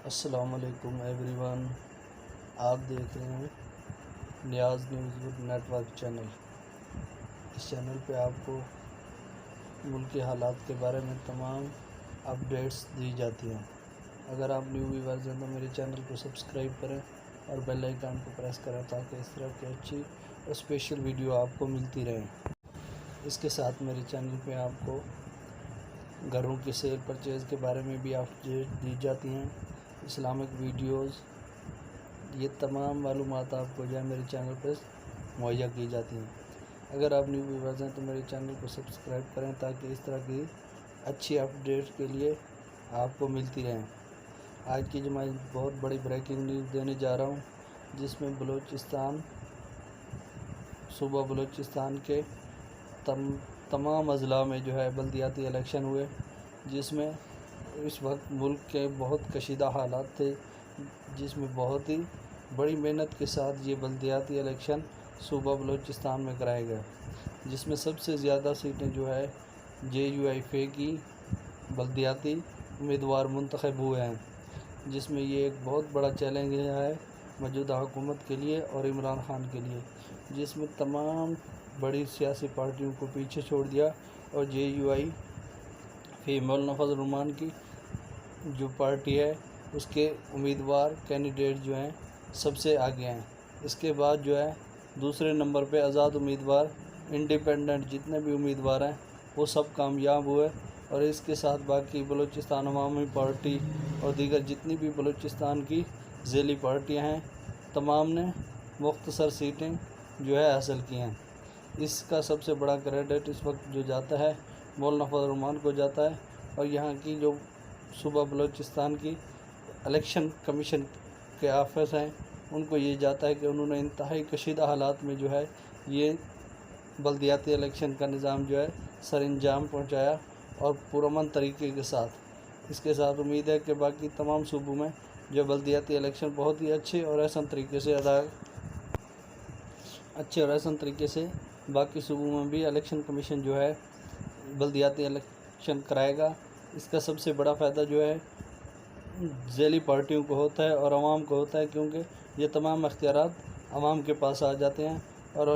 السلام علیکم every one, آپ دیکھ رہے ہیں نیاز نیوز وڈ نیٹ ورک چینل۔ اس چینل پہ آپ کو ملک کے حالات کے بارے میں تمام اپڈیٹس دی جاتی ہیں۔ اگر آپ نیو ویورز ہیں تو میرے چینل کو سبسکرائب کریں اور بیل آئیکن کو پریس کریں تاکہ اس طرح کی اچھی اور اسپیشل ویڈیو آپ کو ملتی رہیں۔ اس کے ساتھ میرے چینل پہ آپ کو گھروں کی سیل پرچیز کے بارے میں بھی اپڈیٹ دی جاتی ہیں، اسلامک ویڈیوز، یہ تمام معلومات آپ کو جو ہے میرے چینل پہ مہیا کی جاتی ہیں۔ اگر آپ نیو ویورز ہیں تو میرے چینل کو سبسکرائب کریں تاکہ اس طرح کی اچھی اپڈیٹ کے لیے آپ کو ملتی رہیں۔ آج کی جو میں بہت بڑی بریکنگ نیوز دینے جا رہا ہوں، جس میں صوبہ بلوچستان کے تمام اضلاع میں جو ہے بلدیاتی الیکشن ہوئے، جس میں اس وقت ملک کے بہت کشیدہ حالات تھے، جس میں بہت ہی بڑی محنت کے ساتھ یہ بلدیاتی الیکشن صوبہ بلوچستان میں کرائے گئے، جس میں سب سے زیادہ سیٹیں جو ہے JUIF کی بلدیاتی امیدوار منتخب ہوئے ہیں، جس میں یہ ایک بہت بڑا چیلنج ہے موجودہ حکومت کے لیے اور عمران خان کے لیے، جس میں تمام بڑی سیاسی پارٹیوں کو پیچھے چھوڑ دیا اور JUIF مولانا فضل الرحمان کی جو پارٹی ہے اس کے امیدوار کینڈیڈیٹ جو ہیں سب سے آگے ہیں۔ اس کے بعد جو ہے دوسرے نمبر پہ آزاد امیدوار، انڈیپینڈنٹ جتنے بھی امیدوار ہیں وہ سب کامیاب ہوئے، اور اس کے ساتھ باقی بلوچستان عوامی پارٹی اور دیگر جتنی بھی بلوچستان کی ذیلی پارٹیاں ہیں تمام نے مختصر سیٹیں جو ہے حاصل کی ہیں۔ اس کا سب سے بڑا کریڈٹ اس وقت جو جاتا ہے مولانا فضل الرحمان کو جاتا ہے، اور یہاں کی جو صوبہ بلوچستان کی الیکشن کمیشن کے آفس ہیں ان کو یہ جاتا ہے کہ انہوں نے انتہائی کشیدہ حالات میں جو ہے یہ بلدیاتی الیکشن کا نظام جو ہے سر انجام پہنچایا اور پرامن طریقے کے ساتھ۔ اس کے ساتھ امید ہے کہ باقی تمام صوبوں میں جو بلدیاتی الیکشن بہت ہی اچھے اور احسن طریقے سے باقی صوبوں میں بھی الیکشن کمیشن جو ہے بلدیاتی الیکشن کرائے گا۔ اس کا سب سے بڑا فائدہ جو ہے ذیلی پارٹیوں کو ہوتا ہے اور عوام کو ہوتا ہے، کیونکہ یہ تمام اختیارات عوام کے پاس آ جاتے ہیں اور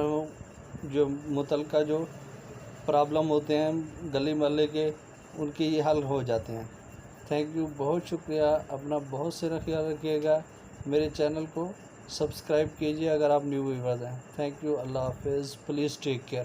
جو متعلقہ جو پرابلم ہوتے ہیں گلی محلے کے ان کے یہ حل ہو جاتے ہیں۔ تھینک یو، بہت شکریہ، اپنا بہت سارا خیال رکھیے گا، میرے چینل کو سبسکرائب کیجیے اگر آپ نیو ویورز ہیں۔ تھینک یو، اللہ حافظ، پلیز ٹیک کیئر۔